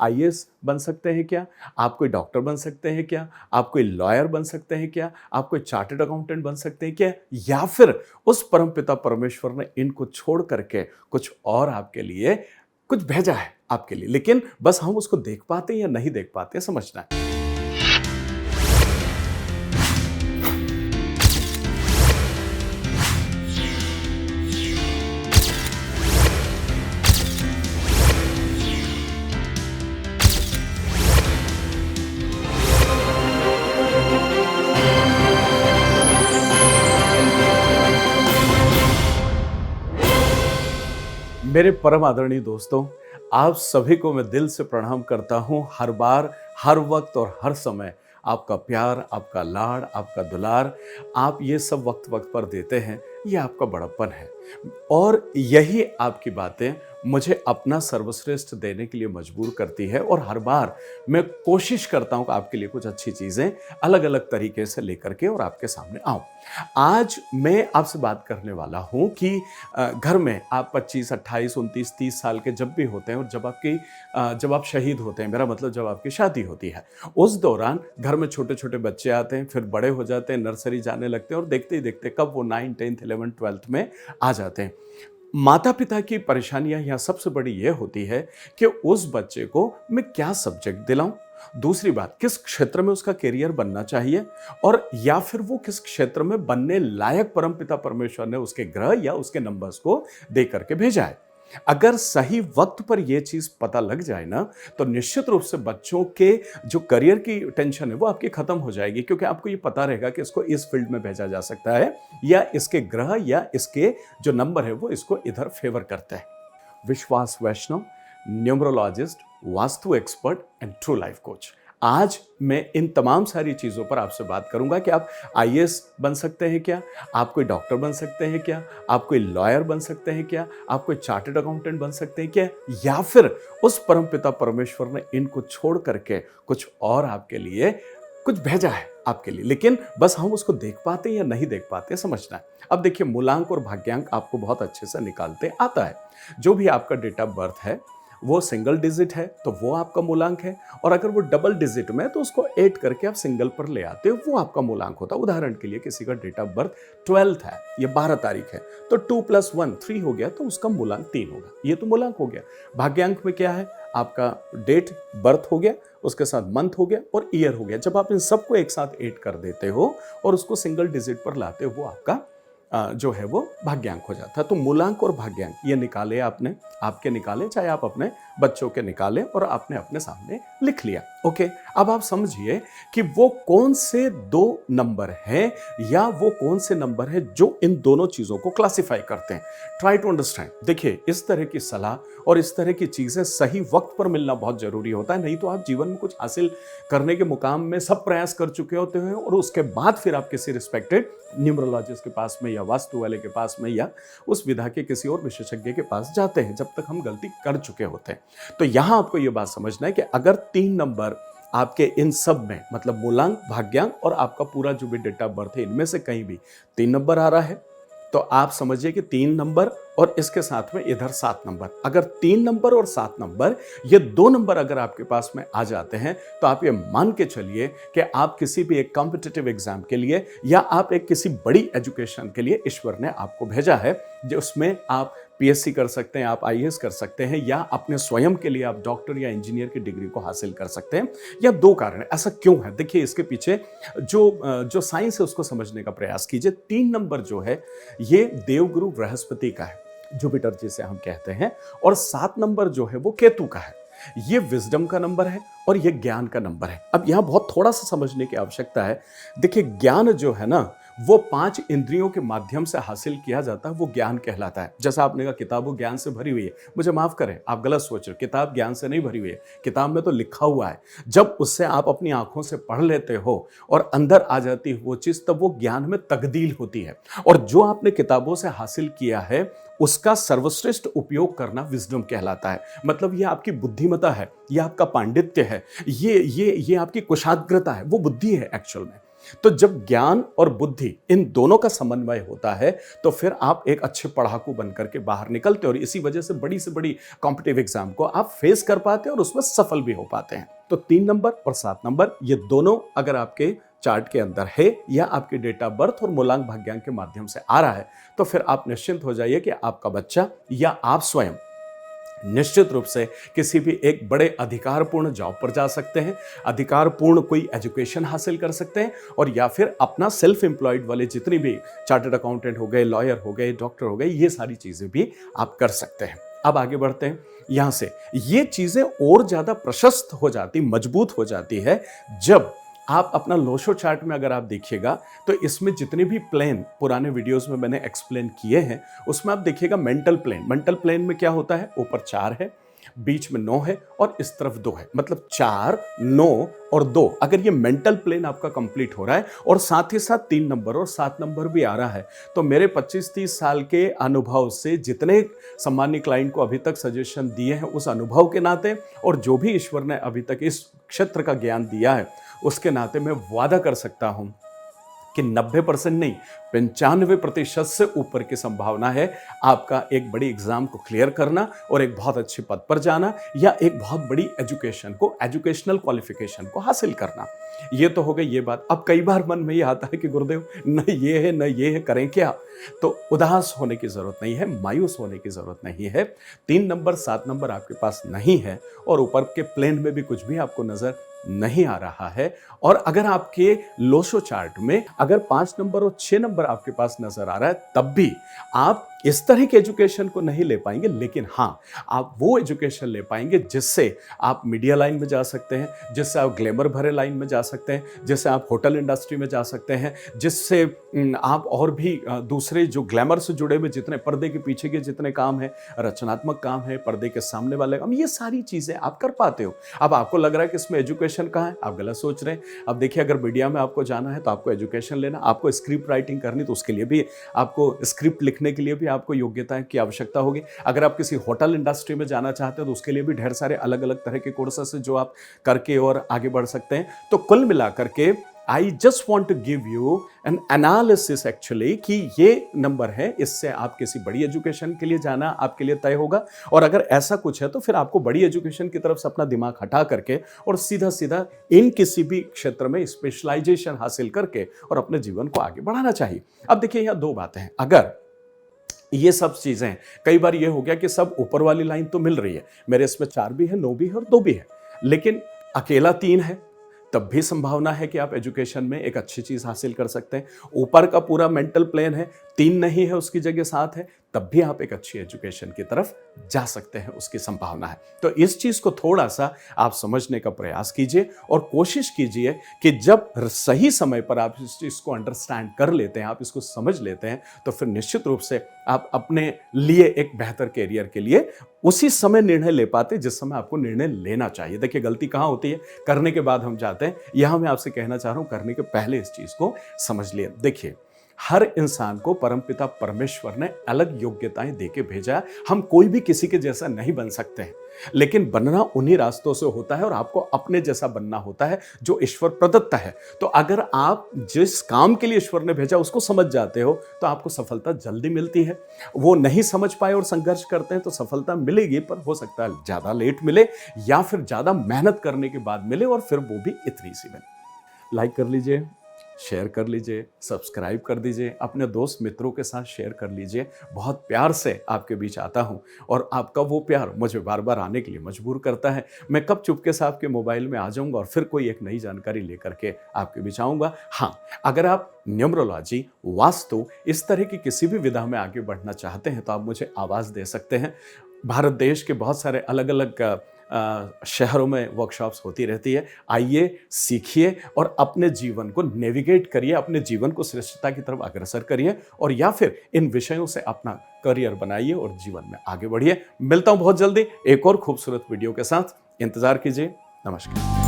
IAS बन सकते हैं क्या? आप कोई डॉक्टर बन सकते हैं क्या? आप कोई लॉयर बन सकते हैं क्या? आप कोई चार्टर्ड अकाउंटेंट बन सकते हैं क्या? या फिर उस परमपिता परमेश्वर ने इनको छोड़ करके कुछ और आपके लिए कुछ भेजा है आपके लिए, लेकिन बस हम उसको देख पाते हैं या नहीं देख पाते, समझना है। मेरे परम आदरणीय दोस्तों, आप सभी को मैं दिल से प्रणाम करता हूं। हर बार, हर वक्त और हर समय आपका प्यार, आपका लाड़, आपका दुलार, आप ये सब वक्त वक्त पर देते हैं, ये आपका बड़प्पन है। और यही आपकी बातें मुझे अपना सर्वश्रेष्ठ देने के लिए मजबूर करती है और हर बार मैं कोशिश करता हूं कि आपके लिए कुछ अच्छी चीज़ें अलग अलग तरीके से लेकर के और आपके सामने आऊं। आज मैं आपसे बात करने वाला हूं कि घर में आप 25, 28, 29, 30 साल के जब भी होते हैं और जब आप शहीद होते हैं, मेरा मतलब जब आपकी शादी होती है, उस दौरान घर में छोटे छोटे बच्चे आते हैं, फिर बड़े हो जाते हैं, नर्सरी जाने लगते हैं और देखते ही देखते कब वो 9, 10th, 11th, 12th में आ जाते हैं। माता पिता की परेशानियां यहाँ सबसे बड़ी ये होती है कि उस बच्चे को मैं क्या सब्जेक्ट दिलाऊं, दूसरी बात किस क्षेत्र में उसका करियर बनना चाहिए, और या फिर वो किस क्षेत्र में बनने लायक परमपिता परमेश्वर ने उसके ग्रह या उसके नंबर्स को दे करके भेजा है। अगर सही वक्त पर यह चीज पता लग जाए ना, तो निश्चित रूप से बच्चों के जो करियर की टेंशन है वो आपकी खत्म हो जाएगी, क्योंकि आपको ये पता रहेगा कि इसको इस फील्ड में भेजा जा सकता है या इसके ग्रह या इसके जो नंबर है वो इसको इधर फेवर करते हैं। Vishwas Vaishnav, numerologist, vastu expert and true life coach. आज मैं इन तमाम सारी चीज़ों पर आपसे बात करूंगा कि आप आईएएस बन सकते हैं क्या? आप कोई डॉक्टर बन सकते हैं क्या? आप कोई लॉयर बन सकते हैं क्या? आप कोई चार्टर्ड अकाउंटेंट बन सकते हैं क्या? या फिर उस परमपिता परमेश्वर ने इनको छोड़ करके कुछ और आपके लिए कुछ भेजा है आपके लिए, लेकिन बस हम उसको देख पाते हैं या नहीं देख पाते, समझना है। अब देखिए, मूलांक और भाग्यांक आपको बहुत अच्छे से निकालते आता है। जो भी आपका डेट ऑफ बर्थ है वो सिंगल डिजिट है तो वो आपका मूलांक है, और अगर वो डबल डिजिट में है तो उसको ऐड करके आप सिंगल पर ले आते हो, वो आपका मूलांक होता है। उदाहरण के लिए किसी का डेट ऑफ बर्थ 12th है, ये 12 तारीख है, तो 2 + 1 3 हो गया, तो उसका मूलांक 3 होगा। ये तो मूलांक हो गया। भाग्यांक में क्या है? आपका डेट बर्थ हो गया, उसके साथ मंथ हो गया और ईयर हो गया। जब आप इन सबको एक साथ ऐड कर देते हो और उसको सिंगल डिजिट पर लाते हो, वो आपका जो है वो भाग्यांक हो जाता है। तो मूलांक और भाग्यांक ये निकाले आपने, आपके निकाले, चाहे आप अपने बच्चों के निकाले, और आपने अपने सामने लिख लिया। ओके, अब आप समझिए कि वो कौन से दो नंबर हैं या वो कौन से नंबर है जो इन दोनों चीजों को क्लासिफाई करते हैं। Try to understand. देखिए, इस तरह की सलाह और इस तरह की चीजें सही वक्त पर मिलना बहुत जरूरी होता है, नहीं तो आप जीवन में कुछ हासिल करने के मुकाम में सब प्रयास कर चुके होते हैं और उसके बाद फिर आप किसी रिस्पेक्टेड न्यूमरोलॉजिस्ट के पास में या वास्तु वाले के पास में या उस विधा के किसी और विशेषज्ञ के पास जाते हैं, जब तक हम गलती कर चुके होते हैं। तो यहां आपको यह बात समझना है कि अगर 3 नंबर आपके इन सब में, मतलब मूलांक, भाग्यांक और आपका पूरा जो भी डेट ऑफ बर्थ है, इनमें से कहीं भी 3 नंबर आ रहा है, तो आप समझिए कि 3 नंबर और इसके साथ में इधर 7 नंबर। अगर 3 नंबर और 7 नंबर, ये 2 नंबर अगर आपके पास में आ जाते हैं, तो आप ये मान के चलिए कि आप किसी भी एक कॉम्पिटिटिव एग्जाम के लिए या आप एक किसी बड़ी एजुकेशन के लिए ईश्वर ने आपको भेजा है, जिसमें आप पीएचडी कर सकते हैं, आप आईएएस कर सकते हैं, या अपने स्वयं के लिए आप डॉक्टर या इंजीनियर की डिग्री को हासिल कर सकते हैं। या 2 कारण है। ऐसा क्यों है? देखिए, इसके पीछे जो साइंस है उसको समझने का प्रयास कीजिए। 3 नंबर जो है ये देवगुरु बृहस्पति का है, जुपिटर जिसे हम कहते हैं, और 7 नंबर जो है वो केतु का है। ये विजडम का नंबर है और ये ज्ञान का नंबर है। अब यहां बहुत थोड़ा सा समझने की आवश्यकता है। देखिए, ज्ञान जो है ना, वो 5 इंद्रियों के माध्यम से हासिल किया जाता है, वो ज्ञान कहलाता है। जैसा आपने कहा किताबों ज्ञान से भरी हुई है, मुझे माफ करें, आप गलत सोच रहे हो। किताब ज्ञान से नहीं भरी हुई है, किताब में तो लिखा हुआ है। जब उससे आप अपनी आंखों से पढ़ लेते हो और अंदर आ जाती है वो चीज, तब वो ज्ञान में तब्दील होती है। और जो आपने किताबों से हासिल किया है, उसका सर्वश्रेष्ठ उपयोग करना विजडम कहलाता है। मतलब ये आपकी बुद्धिमता है, ये आपका पांडित्य है, ये आपकी कुशाग्रता है, वो बुद्धि है एक्चुअल में। तो जब ज्ञान और बुद्धि इन दोनों का समन्वय होता है तो फिर आप एक अच्छे पढ़ाकू बनकर के बाहर निकलते हो और इसी वजह से बड़ी कॉम्पिटिटिव एग्जाम को आप फेस कर पाते हैं और उसमें सफल भी हो पाते हैं। तो 3 नंबर और 7 नंबर ये दोनों अगर आपके चार्ट के अंदर है या आपके डेट ऑफ बर्थ और मूलांक भाग्यांक के माध्यम से आ रहा है तो फिर आप निश्चिंत हो जाइए कि आपका बच्चा या आप स्वयं निश्चित रूप से किसी भी एक बड़े अधिकारपूर्ण जॉब पर जा सकते हैं, अधिकारपूर्ण कोई एजुकेशन हासिल कर सकते हैं और या फिर अपना सेल्फ एम्प्लॉयड वाले जितनी भी चार्टर्ड अकाउंटेंट हो गए, लॉयर हो गए, डॉक्टर हो गए, ये सारी चीज़ें भी आप कर सकते हैं। अब आगे बढ़ते हैं। यहाँ से ये चीज़ें और ज़्यादा प्रशस्त हो जाती, मजबूत हो जाती है जब आप अपना लोशो चार्ट में अगर आप देखिएगा तो इसमें जितने भी प्लेन पुराने वीडियोस में मैंने एक्सप्लेन किए हैं उसमें आप देखिएगा मेंटल प्लेन में क्या होता है, ऊपर 4 है, बीच में 9 है और इस तरफ 2 है, मतलब 4, 9 और 2। अगर ये मेंटल प्लेन आपका कंप्लीट हो रहा है और साथ ही साथ 3 नंबर और 7 नंबर भी आ रहा है तो मेरे 25-30 साल के अनुभव से जितने सम्मानित क्लाइंट को अभी तक सजेशन दिए हैं उस अनुभव के नाते और जो भी ईश्वर ने अभी तक इस क्षेत्र का ज्ञान दिया है उसके नाते मैं वादा कर सकता हूं कि 90% नहीं 95% से ऊपर की संभावना है आपका एक बड़ी एग्जाम को क्लियर करना और एक बहुत अच्छे पद पर जाना या एक बहुत बड़ी एजुकेशनल क्वालिफिकेशन को हासिल करना। ये तो हो गई ये बात। अब कई बार मन में ये आता है कि गुरुदेव न ये है न ये है, करें क्या? तो उदास होने की जरूरत नहीं है, मायूस होने की जरूरत नहीं है। 3 नंबर 7 नंबर आपके पास नहीं है और ऊपर के प्लेन में भी कुछ भी आपको नजर नहीं आ रहा है और अगर आपके लोशो चार्ट में अगर 5 नंबर और 6 नंबर आपके पास नजर आ रहा है तब भी आप इस तरह के एजुकेशन को नहीं ले पाएंगे, लेकिन हाँ आप वो एजुकेशन ले पाएंगे जिससे आप मीडिया लाइन में जा सकते हैं, जिससे आप ग्लैमर भरे लाइन में जा सकते हैं, जिससे आप होटल इंडस्ट्री में जा सकते हैं, जिससे आप और भी दूसरे जो ग्लैमर से जुड़े हुए जितने पर्दे के पीछे के जितने काम है, रचनात्मक काम है, पर्दे के सामने वाले काम, ये सारी चीजें आप कर पाते हो। अब आपको लग रहा है कि इसमें एजुकेशन कहाँ है, आप गलत सोच रहे हैं। अब देखिए अगर मीडिया में आपको जाना है तो आपको एजुकेशन लेना, आपको स्क्रिप्ट राइटिंग करनी तो उसके लिए भी आपको स्क्रिप्ट लिखने के लिए भी आपको योग्यता की आवश्यकता होगी। अगर आप किसी होटल इंडस्ट्री में जाना चाहते हैं तो उसके लिए भी ढेर सारे अलग अलग तरह के कोर्सेस हैं जो आप करके और आगे बढ़ सकते हैं। तो कुल मिलाकर के I just want to give you an analysis actually कि ये नंबर है, इससे आप किसी बड़ी एजुकेशन के लिए जाना आपके लिए तय होगा और अगर ऐसा कुछ है तो फिर आपको बड़ी एजुकेशन की तरफ से अपना दिमाग हटा करके और सीधा सीधा इन किसी भी क्षेत्र में स्पेशलाइजेशन हासिल करके और अपने जीवन को आगे बढ़ाना चाहिए। अब देखिए यहाँ 2 बातें हैं। अगर ये सब चीजें कई बार ये हो गया कि सब ऊपर वाली लाइन तो मिल रही है, मेरे इसमें 4 भी है, 9 भी है और 2 भी है, लेकिन अकेला 3 है तब भी संभावना है कि आप एजुकेशन में एक अच्छी चीज हासिल कर सकते हैं। ऊपर का पूरा मेंटल प्लेन है, 3 नहीं है उसकी जगह 7 है, तब भी आप एक अच्छी एजुकेशन की तरफ जा सकते हैं, उसकी संभावना है। तो इस चीज को थोड़ा सा आप समझने का प्रयास कीजिए और कोशिश कीजिए कि जब सही समय पर आप इस चीज को अंडरस्टैंड कर लेते हैं, आप इसको समझ लेते हैं, तो फिर निश्चित रूप से आप अपने लिए एक बेहतर कैरियर के लिए उसी समय निर्णय ले पाते जिस समय आपको निर्णय लेना चाहिए। देखिए गलती कहाँ होती है, करने के बाद हम जाते हैं। यहां मैं आपसे कहना चाह रहा हूं करने के पहले इस चीज को समझ लिए। देखिए हर इंसान को परमपिता परमेश्वर ने अलग योग्यताएं देके भेजा। हम कोई भी किसी के जैसा नहीं बन सकते हैं, लेकिन बनना उन्हीं रास्तों से होता है और आपको अपने जैसा बनना होता है जो ईश्वर प्रदत्त है। तो अगर आप जिस काम के लिए ईश्वर ने भेजा उसको समझ जाते हो तो आपको सफलता जल्दी मिलती है। वो नहीं समझ पाए और संघर्ष करते हैं तो सफलता मिलेगी, पर हो सकता है ज्यादा लेट मिले या फिर ज्यादा मेहनत करने के बाद मिले और फिर वो भी इतनी सी मिले। लाइक कर लीजिए, शेयर कर लीजिए, सब्सक्राइब कर दीजिए, अपने दोस्त मित्रों के साथ शेयर कर लीजिए। बहुत प्यार से आपके बीच आता हूं और आपका वो प्यार मुझे बार बार आने के लिए मजबूर करता है। मैं कब चुपके से आपके मोबाइल में आ जाऊंगा और फिर कोई एक नई जानकारी लेकर के आपके बीच आऊंगा। हाँ, अगर आप न्यूमरोलॉजी, वास्तु, इस तरह की किसी भी विधा में आगे बढ़ना चाहते हैं तो आप मुझे आवाज़ दे सकते हैं। भारत देश के बहुत सारे अलग अलग शहरों में वर्कशॉप्स होती रहती है। आइए, सीखिए और अपने जीवन को नेविगेट करिए, अपने जीवन को श्रेष्ठता की तरफ अग्रसर करिए और या फिर इन विषयों से अपना करियर बनाइए और जीवन में आगे बढ़िए। मिलता हूं बहुत जल्दी एक और खूबसूरत वीडियो के साथ, इंतजार कीजिए। नमस्कार।